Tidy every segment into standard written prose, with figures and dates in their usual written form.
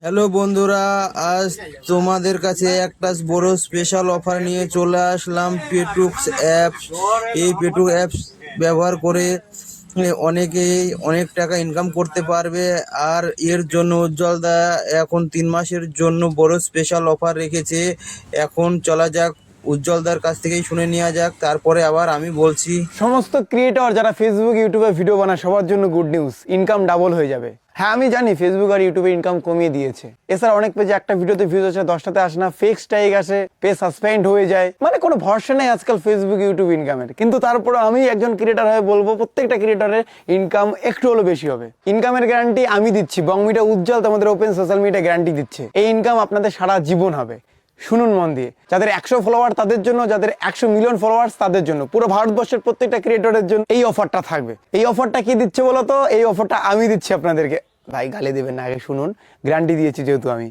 Hello বন্ধুরা, আজ তোমাদের কাছে একটা বড় স্পেশাল অফার নিয়ে চলে আসলাম। পেটুক্স অ্যাপস। এই পেটুক অ্যাপস ব্যবহার করে অনেকেই অনেক টাকা ইনকাম করতে পারবে। আর এর জন্য উজ্জ্বলদা এখন 3 মাসের জন্য বড় স্পেশাল অফার রেখেছে। এখন চলা যাক, উজ্জ্বলদার কাছ থেকেই শুনে নেওয়া যাক, তারপরে আবার আমি বলছি। সমস্ত ক্রিয়েটর যারা ফেসবুক ইউটিউবে ভিডিও বানায় সবার জন্য গুড নিউজ, ইনকাম ডাবল হয়ে যাবে। হ্যাঁ, আমি জানি ফেসবুক আর ইউটিউবে ইনকাম কমিয়ে দিয়েছে। এছাড়া অনেক পেজে একটা ভিডিওতে ভিউজ আসে, 10টাতে আসে না, ফেক স্ট্রাইক আসে, পেজ সাসপেন্ড হয়ে যায়, মানে কোনো ভরসা নেই আজকাল ফেসবুক ইউটিউব ইনকামের। কিন্তু তারপরে আমি একজন ক্রিয়েটর হয়ে বলবো, প্রত্যেকটা ক্রিয়েটরের ইনকাম একটু হলো বেশি হবে। ইনকামের গ্যারান্টি আমি দিচ্ছি, বং মিডিয়া উজ্জ্বল তোমাদের ওপেন সোশ্যাল মিডিয়া গ্যারান্টি দিচ্ছে। এই ইনকাম আপনাদের সারা জীবন হবে। শুনুন মন দিয়ে, যাদের 100 ফলোয়ার তাদের জন্য, যাদের 100 মিলিয়ন ফলোয়ার্স তাদের জন্য, পুরো ভারতবর্ষের প্রত্যেকটা ক্রিয়েটরের জন্য এই অফারটা থাকবে। এই অফারটা কি দিচ্ছে বলো তো? এই অফারটা আমি দিচ্ছি আপনাদেরকে। ভাই গালি দেবেন না, আগে শুনুন। গ্যারান্টি দিয়েছি যেহেতু আমি,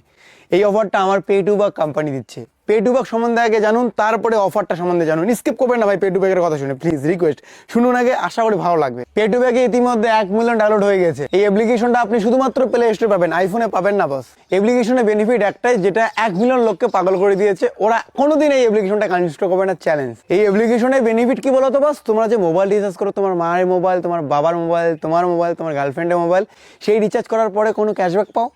এই অফারটা আমার পেটুবাক কোম্পানি দিচ্ছে। পেটুবাক সম্বন্ধে আগে জানুন, তারপরে অফারটা সম্বন্ধে জানুন। স্কিপ করবেন না ভাই পেটুবাকের কথা শুনে, প্লিজ রিকোয়েস্ট শুনুন আগে, আশা করি ভালো লাগবে। পেটুবাকে ইতিমধ্যে 1 মিলিয়ন ডাউনলোড হয়ে গেছে। এই অ্যাপ্লিকেশনটা আপনি শুধুমাত্র প্লে স্টোরে পাবেন, আইফোনে পাবেন না বস। অ্যাপ্লিকেশনের বেনিফিট একটাই, যেটা 1 মিলিয়ন লোককে পাগল করে দিয়েছে। ওরা কোনোদিন এই অ্যাপ্লিকেশনটা আনইনস্টল করবে না, চ্যালেঞ্জ। এই অ্যাপ্লিকেশনের বেনিফিট কি বলতো বস? তোমরা যে মোবাইল রিচার্জ করো, তোমার মায়ের মোবাইল, তোমার বাবার মোবাইল, তোমার মোবাইল, তোমার গার্লফ্রেন্ডের মোবাইল, সেই রিচার্জ করার পরে কোনো ক্যাশব্যাক পাও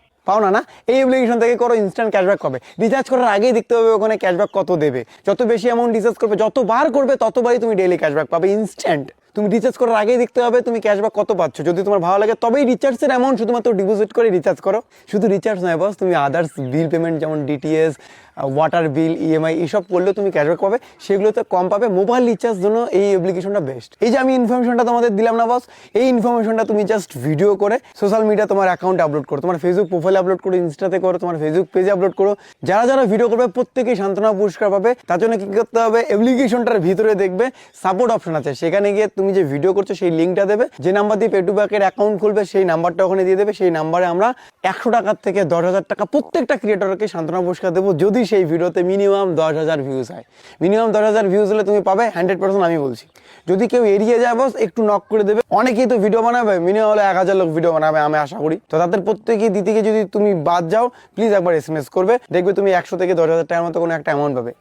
না। এই অ্যাপ্লিকেশন থেকে করো, ইনস্ট্যান্ট ক্যাশব্যাক পাবে। রিচার্জ করার আগেই দেখতে হবে ওখানে ক্যাশব্যাক কত দেবে। যত বেশি অ্যামাউন্ট রিচার্জ করবে, যতবার করবে, ততবারই তুমি ডেইলি ক্যাশব্যাক পাবে ইনস্ট্যান্ট। তুমি রিচার্জ করার আগেই দেখতে হবে তুমি ক্যাশব্যাক কত পাচ্ছ। যদি তোমার ভালো লাগে তবেই রিচার্জের অ্যামাউন্ট শুধুমাত্র ডিপোজিট করে রিচার্জ করো। শুধু রিচার্জ নয় বস, তুমি আদার্স বিল পেমেন্ট যেমন ডিটিএস, ওয়াটার বিল, ইএমআই এসব করলেও তুমি ক্যাশব্যাক পাবে, সেগুলোতে কম পাবে। মোবাইল রিচার্জ জন্য এই অ্যাপ্লিকেশনটা বেস্ট। এই যে আমি ইনফরমেশনটা তোমাদের দিলাম না বস, এই ইনফরমেশনটা তুমি জাস্ট ভিডিও করে সোশ্যাল মিডিয়া তোমার অ্যাকাউন্টে আপলোড করো, তোমার ফেসবুক প্রোফাইলে আপলোড করো, ইনস্টাতে করো, তোমার ফেসবুক পেজে আপলোড করো। যারা যারা ভিডিও করবে প্রত্যেকেই সান্ত্বনা পুরস্কার পাবে। তার জন্য কি করতে হবে? অ্যাপ্লিকেশনটার ভিতরে দেখবে সাপোর্ট অপশন আছে, সেখানে গিয়ে তুমি যে ভিডিও করছো সেই লিঙ্কটা দেবে। যে নাম্বার দিয়ে পেটুবাকের অ্যাকাউন্ট খুলবে সেই নাম্বারটা ওখানে দিয়ে দেবে। সেই নাম্বারে আমরা 100 টাকার থেকে 10,000 টাকা প্রত্যেকটা ক্রিয়েটরকে সান্ত্বনা পুরস্কার দেবো, যদি সেই ভিডিওতে মিনিমাম 10,000 ভিউজ হয়। মিনিমাম 10,000 ভিউজ হলে তুমি পাবে 100%, আমি বলছি। যদি কেউ এড়িয়ে যায় বস, একটু নক করে দেবে। অনেকেই তো ভিডিও বানাবে, মিনিমাম হলে 1000 লোক ভিডিও বানাবে আমি আশা করি। তো তাদের প্রত্যেকেই দিতে গিয়ে যদি তুমি বাদ যাও, প্লিজ একবার SMS করবে, দেখবে তুমি 100 থেকে 10,000 টাকার মতো কোনো একটা অ্যামাউন্ট পাবে।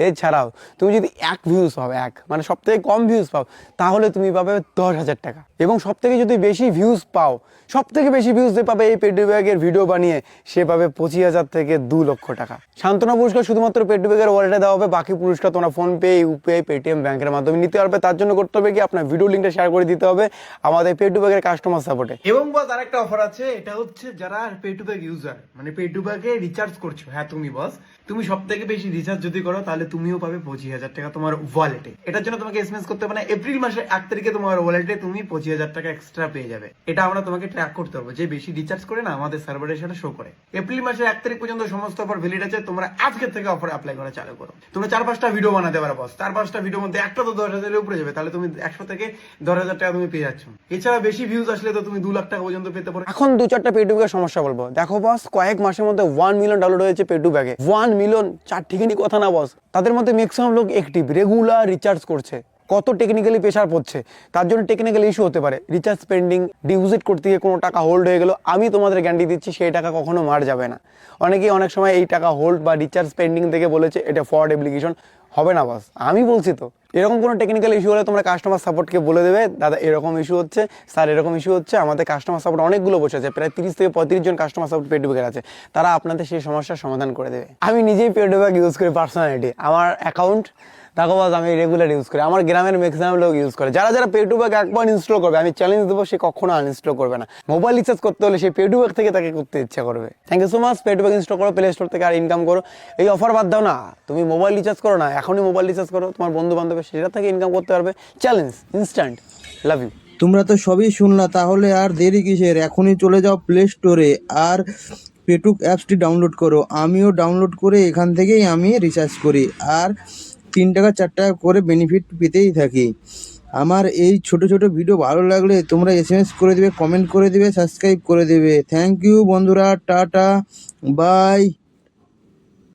এছাড়াও তুমি যদি 1 ভিউজ পাও, মানে সব থেকে কম ভিউজ পাও, তাহলে তুমি পাবে 10,000 টাকা। এবং সব থেকে যদি বেশি ভিউজ পাও, সব থেকে বেশি ভিউজ যে পাবে এই পেটুবাকের ভিডিও বানিয়ে, সে পাবে 25,000 থেকে 2 লক্ষ টাকা। সান্ত্বনা পুরস্কার শুধুমাত্র পেটুবাকের ওয়ালেটে দেওয়া হবে। বাকি পুরস্কার তোমরা ফোনপে, ইউপিআই, পেটিএম ব্যাংকের মাধ্যমে নিতে পারবে। তার জন্য করতে হবে কি, আপনার ভিডিও লিঙ্কটা শেয়ার করে দিতে হবে আমাদের পেটুবাকের কাস্টমার সাপোর্টে। এবং বস আরেকটা অফার আছে, এটা হচ্ছে যারা পেটুব্যাক ইউজার, মানে পেটুব্যাকে রিচার্জ করছো। হ্যাঁ তুমি বস, তুমি সব থেকে বেশি রিচার্জ যদি করো, তাহলে তুমিও পাবে 25,000 টাকা তোমার ওয়ালেটে। এটার জন্য তোমাকে এসএমএস করতে হবে না। এপ্রিল মাসের 1 তারিখে তোমার ওয়ালেটে তুমি 25,000 টাকা এক্সট্রা পেয়ে যাবে। এটা আমরা তোমাকে ট্র্যাক করতে হবে, যে বেশি রিচার্জ করে না আমাদের সার্ভারের সাথে শো করে। এপ্রিল মাসের 1 তারিখ পর্যন্ত সমস্ত অফার ভ্যালিড আছে। তোমরা আজকে থেকে অফার অ্যাপ্লাই করা চালু করো। তোমরা 4-5টা ভিডিও বানাতে পারো বস। 4-5টা ভিডিওর মধ্যে একটা তো 10,000 এর উপরে যাবে, তাহলে তুমি 100 থেকে 10,000 টাকা তুমি পেয়ে যাচ্ছ। এছাড়া বেশি ভিউজ আসলে তো তুমি 2 লাখ টাকা পর্যন্ত পেতে পারো। এখন 2-4টা পেটুবাকের সমস্যা বলবো। দেখো বস, কয়েক মাসের মধ্যে 1 মিলিয়ন ডাউনলোড হয়েছে পেটুবাকে। 1 মিলিয়ন, 4 ঠিকানি কথা না বস। তাদের মধ্যে ম্যাক্সিমাম লোক অ্যাক্টিভ, রেগুলার রিচার্জ করছে। কত টেকনিক্যালি প্রেশার পড়ছে, তার জন্য টেকনিক্যাল ইস্যু হতে পারে। রিচার্জ পেন্ডিং, ডিপোজিট করতে গিয়ে কোনো টাকা হোল্ড হয়ে গেল, আমি তোমাদের গ্যারান্টি দিচ্ছি সেই টাকা কখনো মার যাবে না। অনেকেই অনেক সময় এই টাকা হোল্ড বা রিচার্জ পেন্ডিং থেকে বলেছে এটা ফ্রড অ্যাপ্লিকেশন। হবে না বস, আমি বলছি তো। এরকম কোনো টেকনিক্যাল ইস্যু হলে তোমরা কাস্টমার সাপোর্টকে বলে দেবে, দাদা এরকম ইস্যু হচ্ছে, স্যার এরকম ইস্যু হচ্ছে। আমাদের কাস্টমার সাপোর্ট অনেকগুলো বসে আছে, প্রায় 30 থেকে 35 জন কাস্টমার সাপোর্ট পেটুবাকের আছে। তারা আপনাদের সেই সমস্যার সমাধান করে দেবে। আমি নিজেই পেটুবাক ইউজ করি পার্সোনালিটি, আমার অ্যাকাউন্ট দেখো বস, আমি রেগুলার ইউজ করি। আমার গ্রামের ম্যাক্সিমাম লোক ইউজ করে। যারা যারা পেটুবাক একবার ইনস্টল করবে, আমি চ্যালেঞ্জ দেবো, সে কখনো আনইনস্টল করবে না। মোবাইল রিচার্জ করতে হলে সেই পেটুবাক থেকে তাকে করতে ইচ্ছা করবে। Thank you so much. পেটুবাক ইনস্টল করো প্লে স্টোর থেকে, আর ইনকাম করো। এই অফার বাদ দাও না, তুমি মোবাইল রিচার্জ করো না, এখনই মোবাইল রিচার্জ করো, তোমার বন্ধু বান্ধবের সেটা থেকে ইনকাম করতে পারবে। Challenge instant. Love you. তোমরা তো সবই শুনলা, তাহলে আর দেরি কিসের? এখনই চলে যাও প্লে স্টোরে আর পেটুক অ্যাপসটি ডাউনলোড করো। আমিও ডাউনলোড করে এখান থেকেই আমি রিচার্জ করি, আর 3 টাকা 4 টাকা করে বেনিফিট পেতেই থাকি। আমার এই ছোট ছোট ভিডিও ভালো লাগলে তোমরা SMS করে দিবে, কমেন্ট করে দিবে, সাবস্ক্রাইব করে দিবে। থ্যাংক ইউ বন্ধুরা, টাটা, বাই।